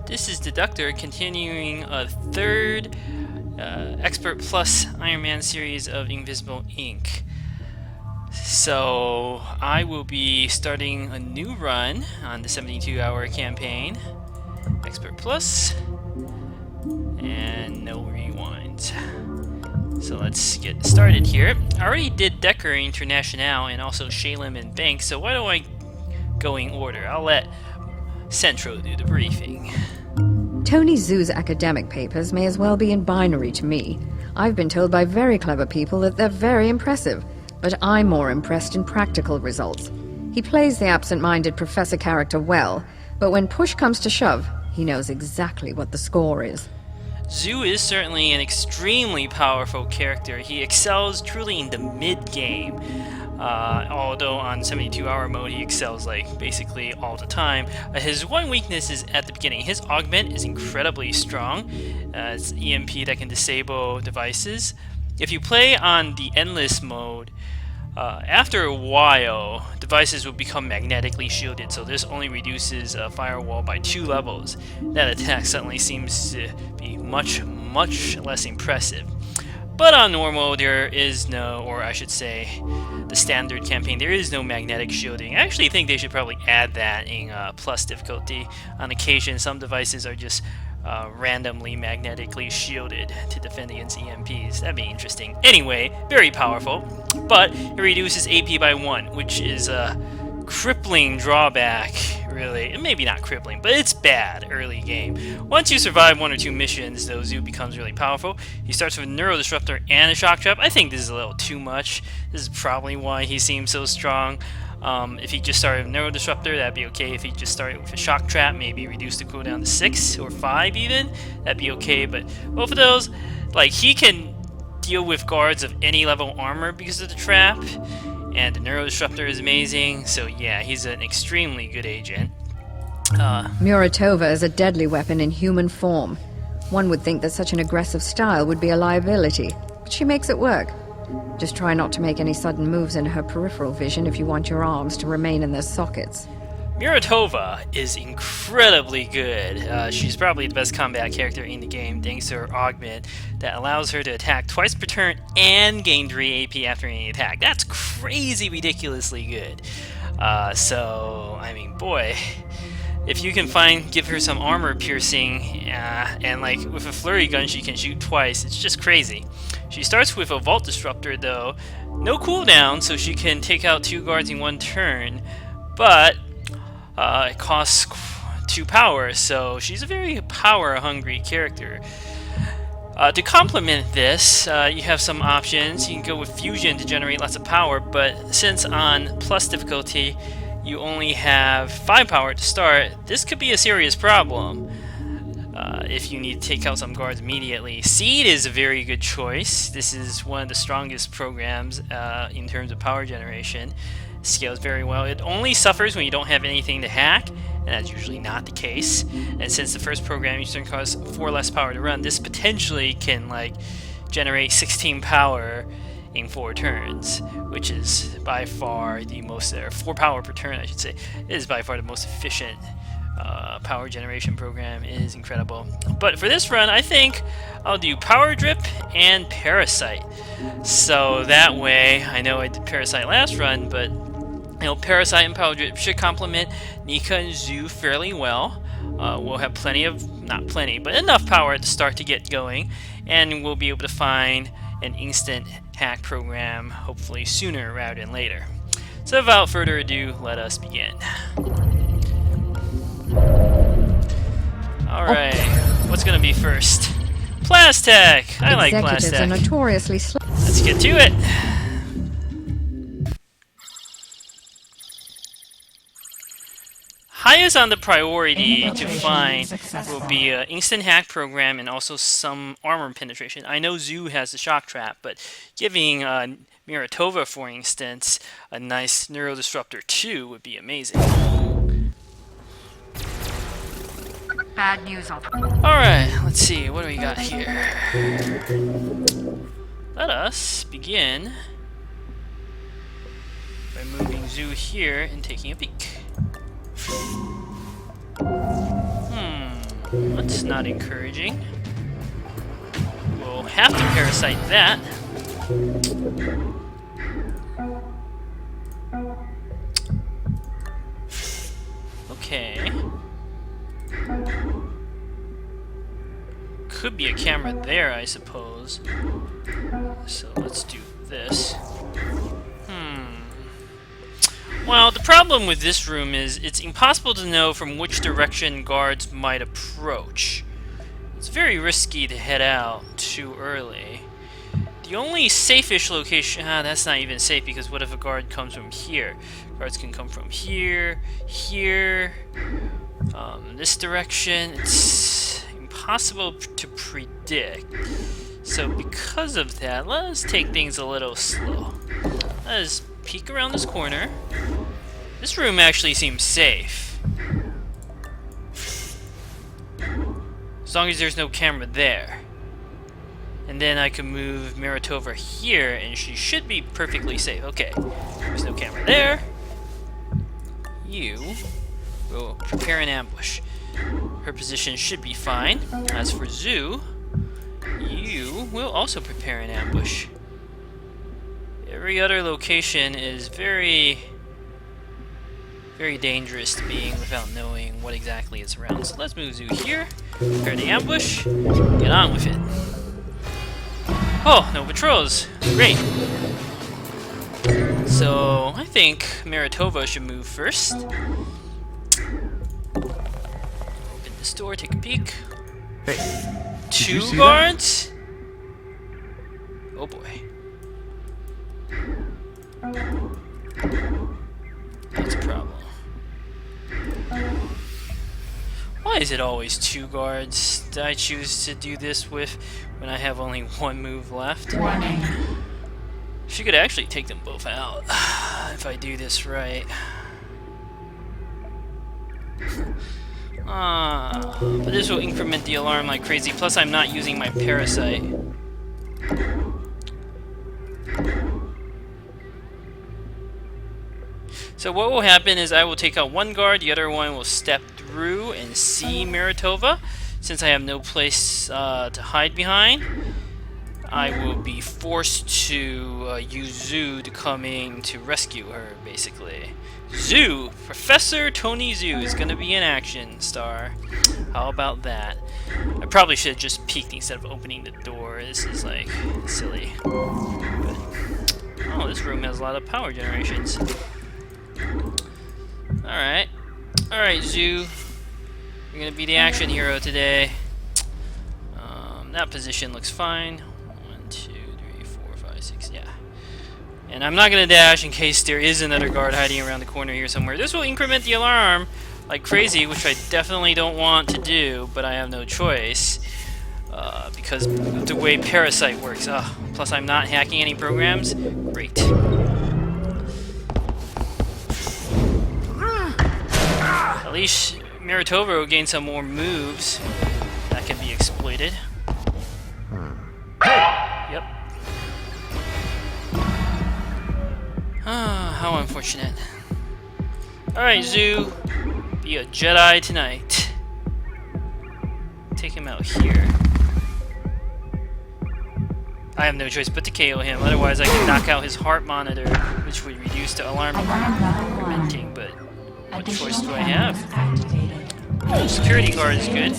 This is Deductor continuing a third Expert Plus Ironman series of Invisible Ink. So I will be starting a new run on the 72-hour campaign. Expert Plus. And no rewinds. So let's get started here. I already did Decker International and also Shalem and Bank, so why don't I go in order? I'll let Centro do the briefing. Tony Zhu's academic papers may as well be in binary to me. I've been told by very clever people that they're very impressive, but I'm more impressed in practical results. He plays the absent-minded professor character well, but when push comes to shove, he knows exactly what the score is. Zhu is certainly an extremely powerful character. He excels truly in the mid-game. Although on 72-hour mode he excels like basically all the time. His one weakness is at the beginning. His augment is incredibly strong. It's EMP that can disable devices. If you play on the endless mode, after a while devices will become magnetically shielded, so this only reduces firewall by 2 levels. That attack suddenly seems to be much less impressive. But on normal, there is no, or I should say, the standard campaign, there is no magnetic shielding. I actually think they should probably add that in plus difficulty. On occasion, some devices are just randomly magnetically shielded to defend against EMPs. That'd be interesting. Anyway, very powerful, but it reduces AP by 1, which is a crippling drawback, really. Maybe not crippling, but it's bad early game. Once you survive 1 or 2 missions, though, Zhu becomes really powerful. He starts with a Neuro Disruptor and a Shock Trap. I think this is a little too much. This is probably why he seems so strong. If he just started with Neuro Disruptor, that'd be okay. If he just started with a Shock Trap, maybe reduce the cooldown to 6 or 5 even, that'd be okay. But both of those, like, he can deal with guards of any level armor because of the trap. And the Neuro Disruptor is amazing, so yeah, he's an extremely good agent. Muratova is a deadly weapon in human form. One would think that such an aggressive style would be a liability, but she makes it work. Just try not to make any sudden moves in her peripheral vision if you want your arms to remain in their sockets. Muratova is incredibly good. She's probably the best combat character in the game thanks to her augment that allows her to attack twice per turn and gain 3 AP after any attack. That's crazy ridiculously good. So, I mean, boy, if you can give her some armor piercing, and like with a flurry gun she can shoot twice, it's just crazy. She starts with a Vault Disruptor though, no cooldown, so she can take out 2 guards in 1 turn, but it costs 2 power, so she's a very power-hungry character. To complement this, you have some options. You can go with Fusion to generate lots of power, but since on plus difficulty you only have 5 power to start, this could be a serious problem if you need to take out some guards immediately. Seed is a very good choice. This is one of the strongest programs in terms of power generation. Scales very well. It only suffers when you don't have anything to hack, and that's usually not the case. And since the first program each turn costs 4 less power to run, this potentially can like generate 16 power in 4 turns, which is by far the most, or 4 power per turn I should say, it is by far the most efficient power generation program. It is incredible. But for this run, I think I'll do Power Drip and Parasite. So that way, I know I did Parasite last run, but you know, Parasite and Power Drip should complement Nika and Zhu fairly well. We'll have plenty of, not plenty, but enough power at the start to get going, and we'll be able to find an instant hack program hopefully sooner rather than later. So without further ado, let us begin. Alright, what's gonna be first? Plastech! I like Executives Plastech. are notoriously Let's get to it! Highest on the priority to find will be an instant hack program and also some armor penetration. I know Zhu has the Shock Trap, but giving Muratova, for instance, a nice Neuro Disruptor 2 would be amazing. bad news. Alright, let's see, what do we got here? Let us begin by moving Zhu here and taking a peek. That's not encouraging. We'll have to parasite that. Okay. Could be a camera there, I suppose. So let's do this. Well, the problem with this room is it's impossible to know from which direction guards might approach. It's very risky to head out too early. The only safe-ish location... that's not even safe, because what if a guard comes from here? Guards can come from here, here, this direction. It's impossible to predict. So because of that, let's take things a little slow. Let's peek around this corner. This room actually seems safe. As long as there's no camera there. And then I can move Meritova here, and she should be perfectly safe. Okay, there's no camera there. You will prepare an ambush. Her position should be fine. As for Zoo, you will also prepare an ambush. Every other location is very dangerous to be in without knowing what exactly is around. So let's move Zoo here, prepare the ambush, get on with it. Oh, no patrols. Great. So, I think Meritova should move first. Open this door, take a peek. Hey, Two guards? Oh boy. That's a problem. Why is it always two guards that I choose to do this with when I have only one move left? Warning. She could actually take them both out if I do this right. But this will increment the alarm like crazy, plus I'm not using my parasite. So what will happen is I will take out one guard, the other one will step through and see Meritova. Since I have no place to hide behind, I will be forced to use Zoo to come in to rescue her, basically. Zoo! Professor Tony Zoo is going to be an action star. How about that? I probably should have just peeked instead of opening the door. This is, like, silly. But, oh, this room has a lot of power generations. Alright. Alright, Zoo. You're going to be the action hero today. That position looks fine. 1, 2, 3, 4, 5, 6, yeah. And I'm not going to dash in case there is another guard hiding around the corner here somewhere. This will increment the alarm like crazy, which I definitely don't want to do, but I have no choice. Because of the way Parasite works. Plus I'm not hacking any programs. Great. At least Meritova will gain some more moves that can be exploited. Yep. How unfortunate. Alright, Zoo. Be a Jedi tonight. Take him out here. I have no choice but to KO him, otherwise I can knock out his heart monitor, which would reduce the alarm incrementing, but what choice do I have? Oh, security guard is good.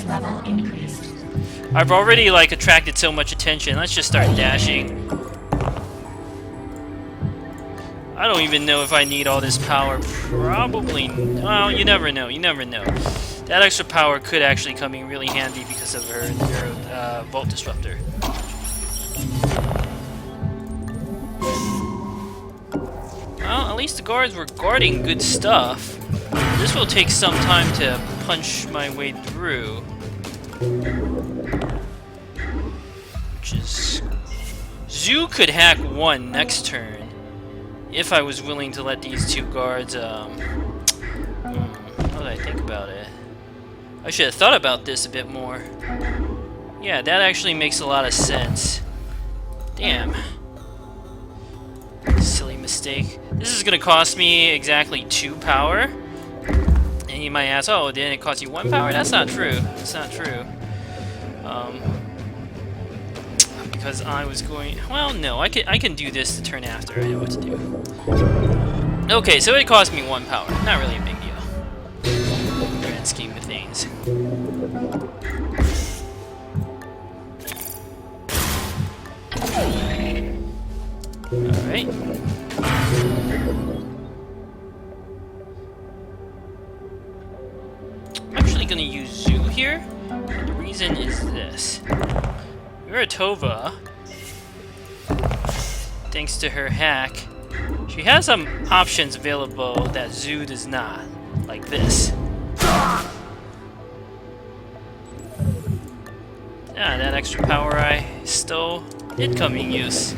I've already, like, attracted so much attention. Let's just start dashing. I don't even know if I need all this power. Probably. Well, you never know. You never know. That extra power could actually come in really handy because of her Volt Disruptor. Well, at least the guards were guarding good stuff. This will take some time to punch my way through. Which is... Zoo could hack one next turn if I was willing to let these two guards, what did I think about it? I should have thought about this a bit more. Yeah, that actually makes a lot of sense. Damn. Silly mistake. This is gonna cost me exactly 2 power. And And you might ask, oh, didn't it cost you 1 power? That's not true. That's not true. Because I was going... Well, no, I can do this the turn after. I know what to do. Okay, so it cost me 1 power. Not really a big deal. Grand scheme of things. Alright. I'm actually going to use Zoo here. And the reason is this. Miratova, thanks to her hack, she has some options available that Zoo does not. Like this. Yeah, that extra power I stole did come in use.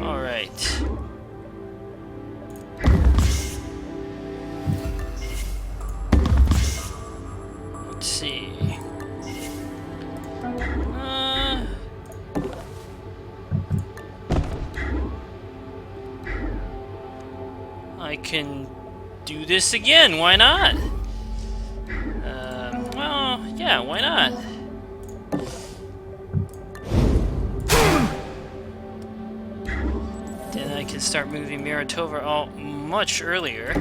Alright. Let's see. I can do this again, why not? Well, yeah, why not? Then I can start moving Miratova out much earlier.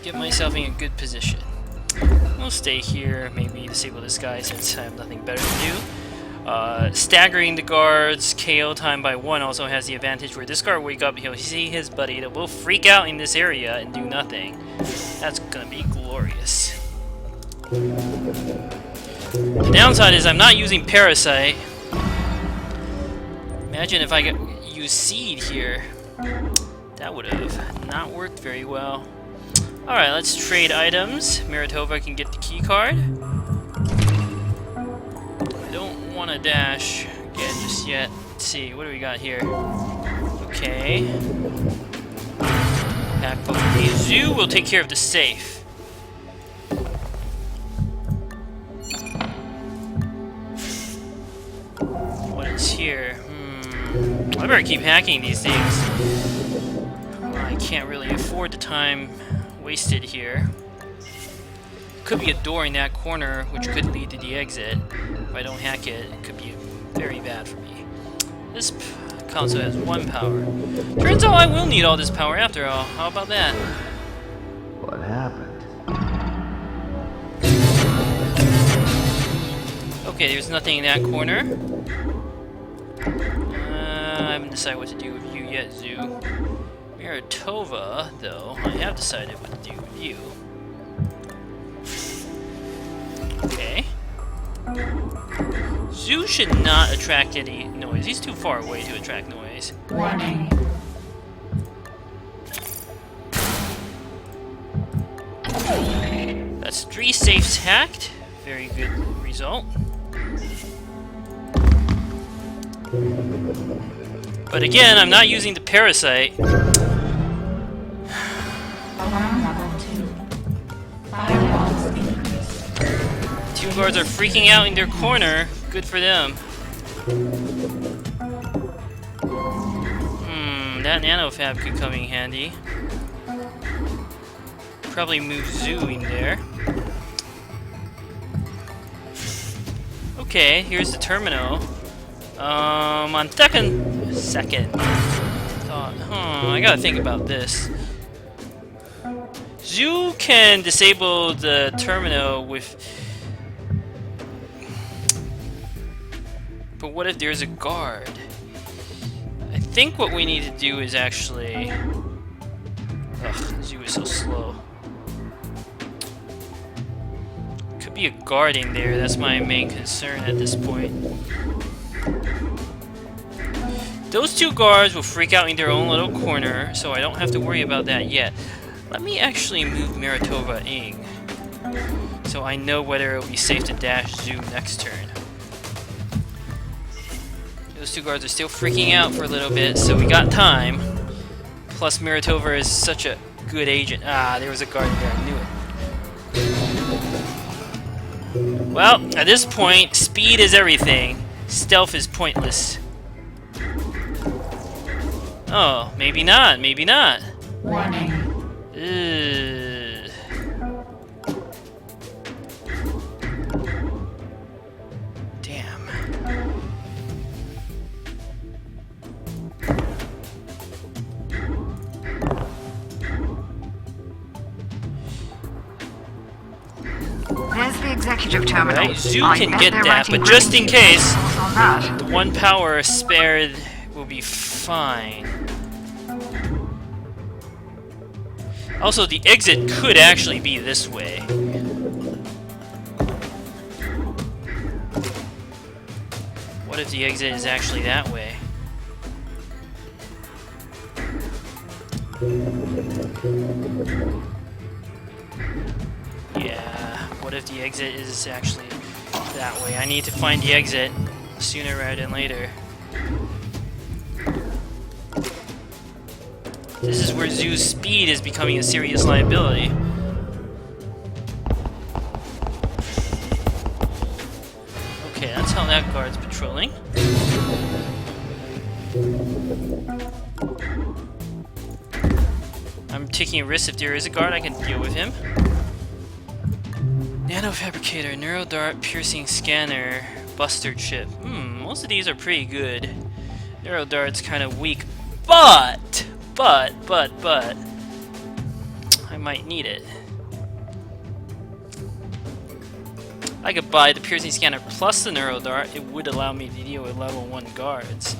Get myself in a good position. We'll stay here, maybe disable this guy since I have nothing better to do. Staggering the guards, KO time by 1 also has the advantage where this guard wake up, he'll see his buddy that will freak out in this area and do nothing. That's gonna be glorious. The downside is I'm not using Parasite. Imagine if I use Seed here. That would have not worked very well. Alright, let's trade items. Miratova can get the key card. I don't want to dash again just yet. Let's see, what do we got here? Okay. Pack Pokemon Zoo will take care of the safe. What is here? I better keep hacking these things. I can't really afford the time wasted here. Could be a door in that corner which could lead to the exit. If I don't hack it, it could be very bad for me. This console has 1 power. Turns out I will need all this power after all. How about that? What happened? Okay, there's nothing in that corner. I haven't decided what to do with you yet, Zoo. Miratova, though, I have decided what to do with you. Okay. Zoo should not attract any noise. He's too far away to attract noise. Warning. That's 3 safes hacked. Very good result. But again, I'm not using the Parasite. Alarm level 2. Firewalls increased. 2 guards are freaking out in their corner. Good for them. That nanofab could come in handy. Probably move Zoo in there. Okay, here's the terminal. On second thought, I gotta think about this. Zoo can disable the terminal with... But what if there's a guard? I think what we need to do is actually... Ugh, Zoo is so slow. Could be a guard in there, that's my main concern at this point. Those 2 guards will freak out in their own little corner, so I don't have to worry about that yet. Let me actually move Miratova in, so I know whether it'll be safe to dash Zoo next turn. Those 2 guards are still freaking out for a little bit, so we got time. Plus Miratova is such a good agent. Ah, there was a guard there, I knew it. Well, at this point, speed is everything. Stealth is pointless. Oh, maybe not, maybe not. Warning. Ugh. Damn. There's the executive terminal. Right, Zoo I can bet get they're that, writing but just in great case, details on that. the 1 power spared will be fine. Also, the exit could actually be this way. What if the exit is actually that way? Yeah, what if the exit is actually that way? I need to find the exit sooner rather than later. This is where Zoo's speed is becoming a serious liability. Okay, that's how that guard's patrolling. I'm taking a risk. If there is a guard, I can deal with him. Nanofabricator, Neurodart, Piercing Scanner, Buster Chip. Most of these are pretty good. Neurodart's kind of weak, but I might need it. I could buy the Piercing Scanner plus the Neurodart. It would allow me to deal with level 1 guards.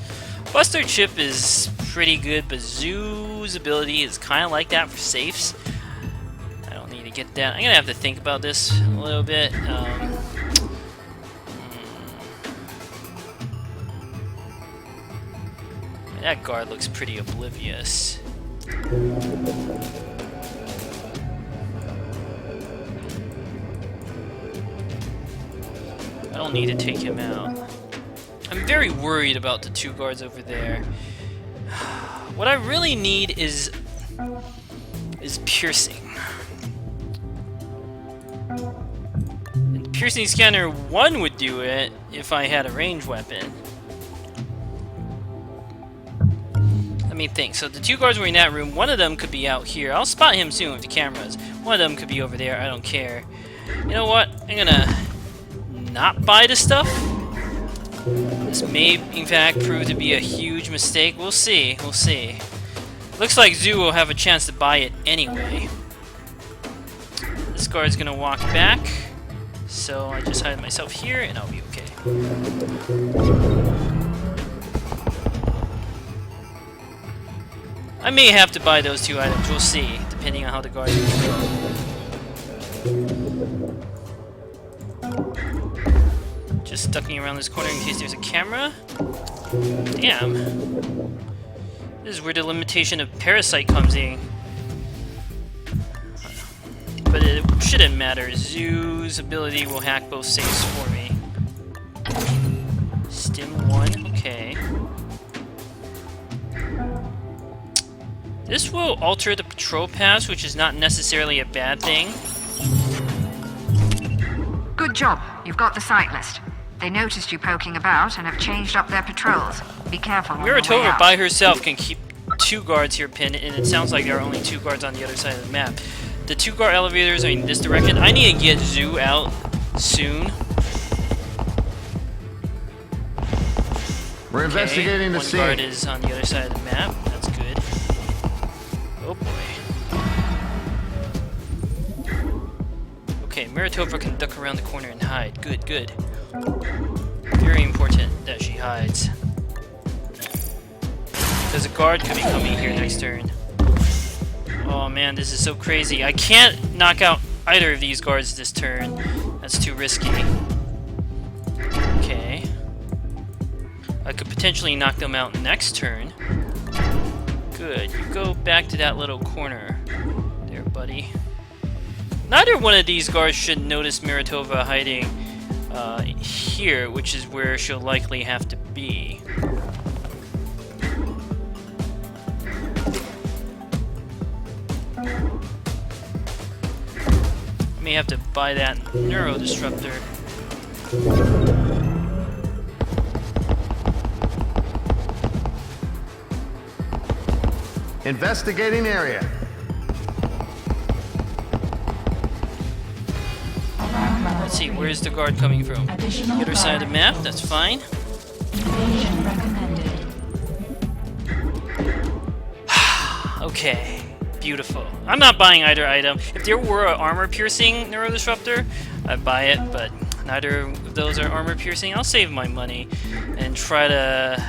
Buster Chip is pretty good, but Zoo's ability is kind of like that for safes. I don't need to get that. I'm gonna have to think about this a little bit. That guard looks pretty oblivious. I don't need to take him out. I'm very worried about the 2 guards over there. What I really need is piercing. And Piercing Scanner 1 would do it if I had a ranged weapon. Let me think. So the 2 guards were in that room. One of them could be out here. I'll spot him soon with the cameras. One of them could be over there. I don't care. You know what? I'm gonna not buy the stuff. This may, in fact, prove to be a huge mistake. We'll see. We'll see. Looks like Zoo will have a chance to buy it anyway. This guard's gonna walk back. So I just hide myself here and I'll be okay. I may have to buy those 2 items. We'll see, depending on how the guards go. Just ducking around this corner in case there's a camera. Damn. This is where the limitation of Parasite comes in. But it shouldn't matter. Zoo's ability will hack both safes for me. Stim 1, okay. This will alter the patrol pass, which is not necessarily a bad thing. Good job. You've got the site list. They noticed you poking about and have changed up their patrols. Be careful on your way Miratova out. by herself can keep 2 guards here pinned, and it sounds like there are only 2 guards on the other side of the map. The 2 guard elevators are in this direction. I need to get Zoo out soon. We're investigating the One scene. guard is on the other side of the map. That's good. Oh boy. Okay, Miratova can duck around the corner and hide. Good, good. Very important that she hides. Because a guard could be coming here next turn. Oh man, this is so crazy. I can't knock out either of these guards this turn. That's too risky. Okay. I could potentially knock them out next turn. Good. You go back to that little corner there, buddy. Neither one of these guards should notice Miratova hiding here, which is where she'll likely have to be. I may have to buy that neuro disruptor. Investigating area. Let's see, where's the guard coming from? The other side of the map, that's fine. Evasion recommended. Okay, beautiful. I'm not buying either item. If there were an armor-piercing neuro disruptor, I'd buy it, but neither of those are armor-piercing. I'll save my money and try to...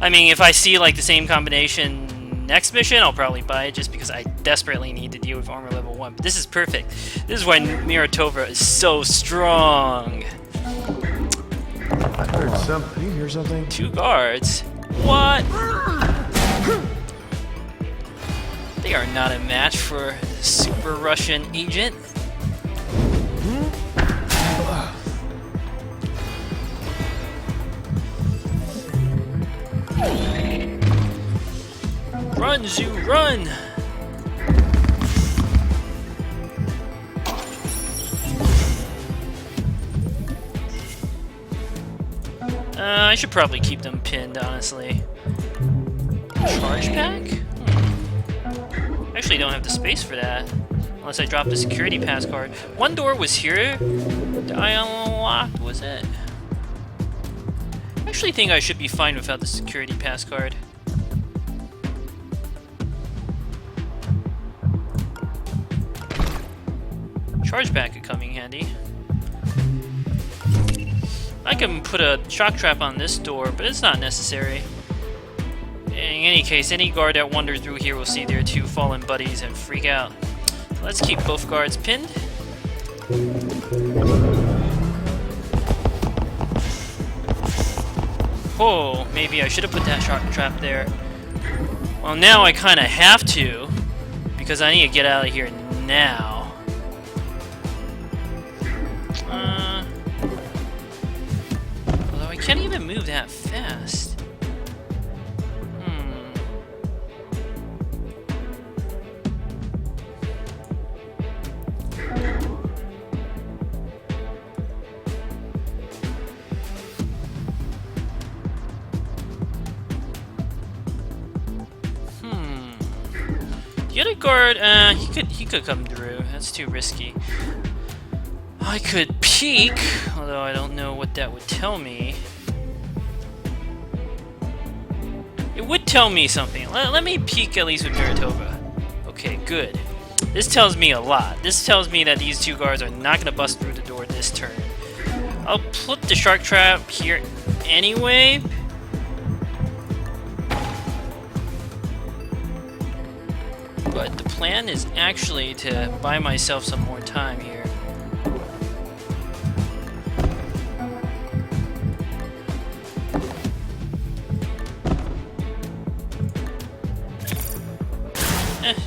I mean, if I see like the same combination next mission, I'll probably buy it just because I desperately need to deal with armor level 1. But this is perfect. This is why Miratova is so strong. I heard something. Did you hear something? 2 guards? What? They are not a match for Super Russian agent. Run, Zoo, run! I should probably keep them pinned, honestly. Charge pack? Actually, don't have the space for that. Unless I drop the security pass card. One door was here that I unlocked, was it? I actually think I should be fine without the security pass card. Charge pack could come in handy. I can put a shock trap on this door, but it's not necessary. In any case, any guard that wanders through here will see their 2 fallen buddies and freak out. Let's keep both guards pinned. Oh, maybe I should have put that shock trap there. Well, now I kind of have to, because I need to get out of here now. Although I can't even move that fast. The other guard, he could come through. That's too risky. I could peek, although I don't know what that would tell me. It would tell me something. Let me peek at least with Miratova. Okay, good. This tells me a lot. This tells me that these 2 guards are not going to bust through the door this turn. I'll put the shark trap here anyway. But the plan is actually to buy myself some more time here.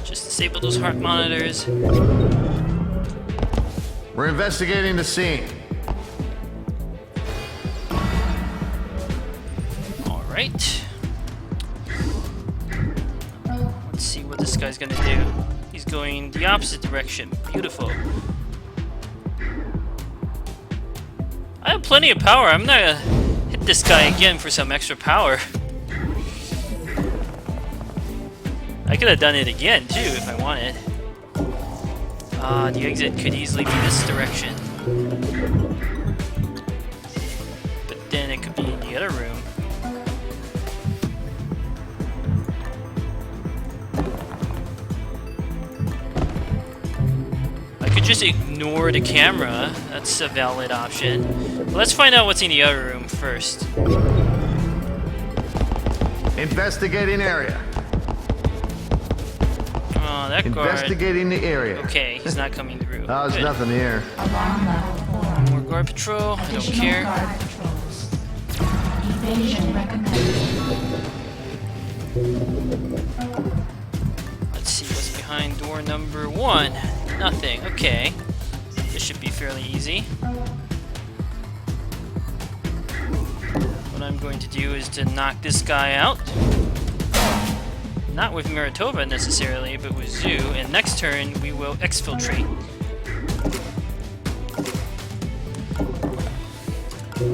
Just disable those heart monitors. We're investigating the scene. Alright. Let's see what this guy's gonna do. He's going the opposite direction. Beautiful. I have plenty of power. I'm not gonna hit this guy again for some extra power. I could have done it again, too, if I wanted. The exit could easily be this direction. But then it could be in the other room. I could just ignore the camera. That's a valid option. But let's find out what's in the other room first. Investigating area. Oh, that guard. Investigating the area. Okay, he's not coming through. There's Good. nothing here. Alarm level 4. More guard patrol. I don't Additional care. guard patrols. Evasion recommended. Let's see what's behind door number 1. Nothing. Okay. This should be fairly easy. What I'm going to do is to knock this guy out. Not with Miratova necessarily, but with Zoo. And next turn, we will exfiltrate. Oh,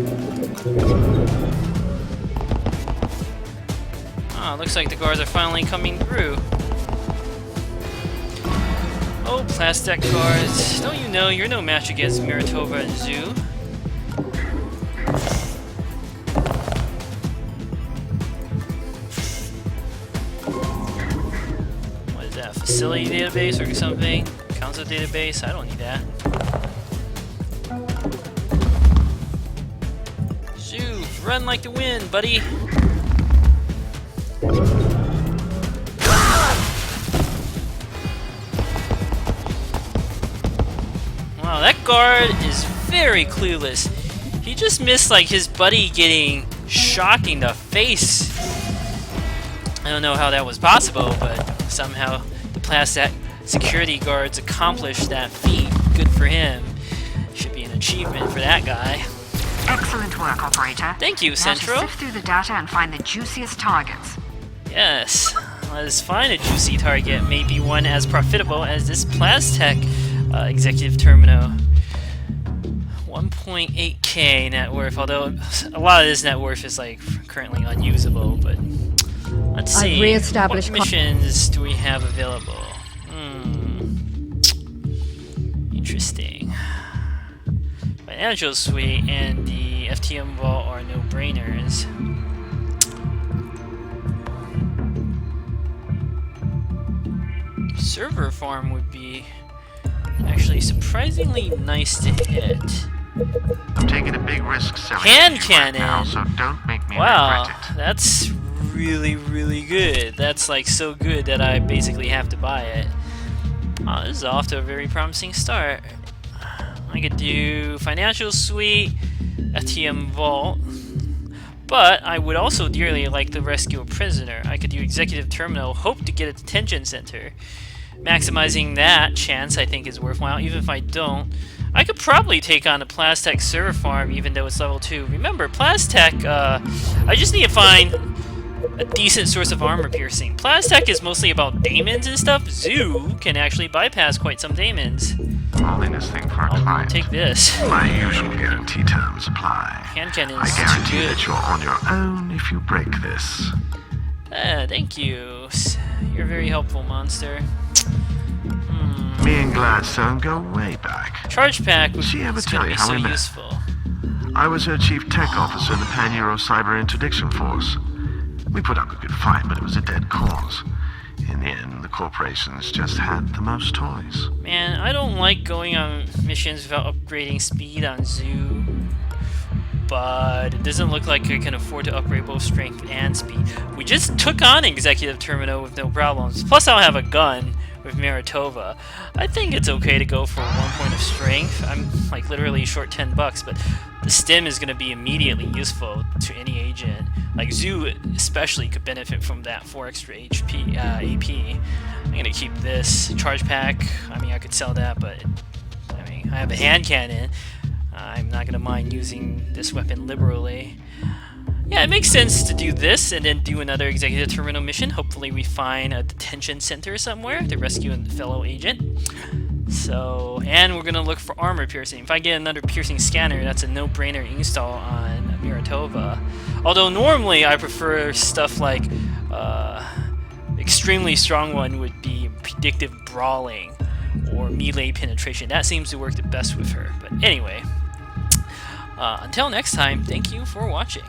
looks like the guards are finally coming through. Oh, Plastech guards. Don't you know you're no match against Miratova and Zoo? What is that? Facility database or something? Council database? I don't need that. Zoo, run like the wind, buddy. Wow, that guard is very clueless. He just missed like his buddy getting shocked in the face. I don't know how that was possible, but somehow the Plastech security guards accomplished that feat. Good for him. Should be an achievement for that guy. Excellent work, operator. Thank you, Now to Central. sift through the data and find the juiciest targets. Yes, let's find a juicy target, maybe one as profitable as this Plastech executive terminal. 1.8k net worth, although a lot of this net worth is like currently unusable, but let's see. I've re-established what missions do we have available? Interesting. Financial Suite and the FTM Vault are no-brainers. Server farm would be actually surprisingly nice to hit. I'm taking a big risk selling Hand to you right now, cannon. so don't make me Wow, regret it. that's really good. That's like so good that I basically have to buy it. Oh, this is off to a very promising start. I could do Financial Suite, FTM Vault, but I would also dearly like to rescue a prisoner. I could do Executive Terminal, hope to get a detention center. Maximizing that chance I think is worthwhile, even if I don't. I could probably take on the Plastech server farm even though it's level 2. Remember, Plastech, I just need to find a decent source of armor piercing. Plastech is mostly about daemons and stuff. Zoo can actually bypass quite some daemons. Holiness thing for a I'll client. take this. My usual guarantee terms apply. Hand cannon I is guarantee too that good. you're on your own if you break this. Thank you. You're very helpful, monster. Me and Gladstone go way back. Charge pack would She ever is tell gonna you be how so we met? useful. I was her chief tech officer in the Pan-Euro Cyber Interdiction Force. We put up a good fight, but it was a dead cause. In the end, the corporations just had the most toys. Man, I don't like going on missions without upgrading speed on Zoo. But it doesn't look like I can afford to upgrade both strength and speed. We just took on Executive Terminal with no problems. Plus I'll have a gun with Miratova. I think it's okay to go for 1 point of strength. I'm like literally short $10, but the stim is going to be immediately useful to any agent. Like Zoo especially could benefit from that 4 extra HP, AP. I'm going to keep this charge pack. I mean, I could sell that, but I mean, I have a hand cannon. I'm not going to mind using this weapon liberally. Yeah, it makes sense to do this and then do another Executive Terminal mission. Hopefully we find a detention center somewhere to rescue a fellow agent. So, and we're going to look for armor piercing. If I get another piercing scanner, that's a no-brainer install on Miratova. Although normally I prefer stuff like extremely strong one would be predictive brawling or melee penetration. That seems to work the best with her. But anyway, until next time, thank you for watching.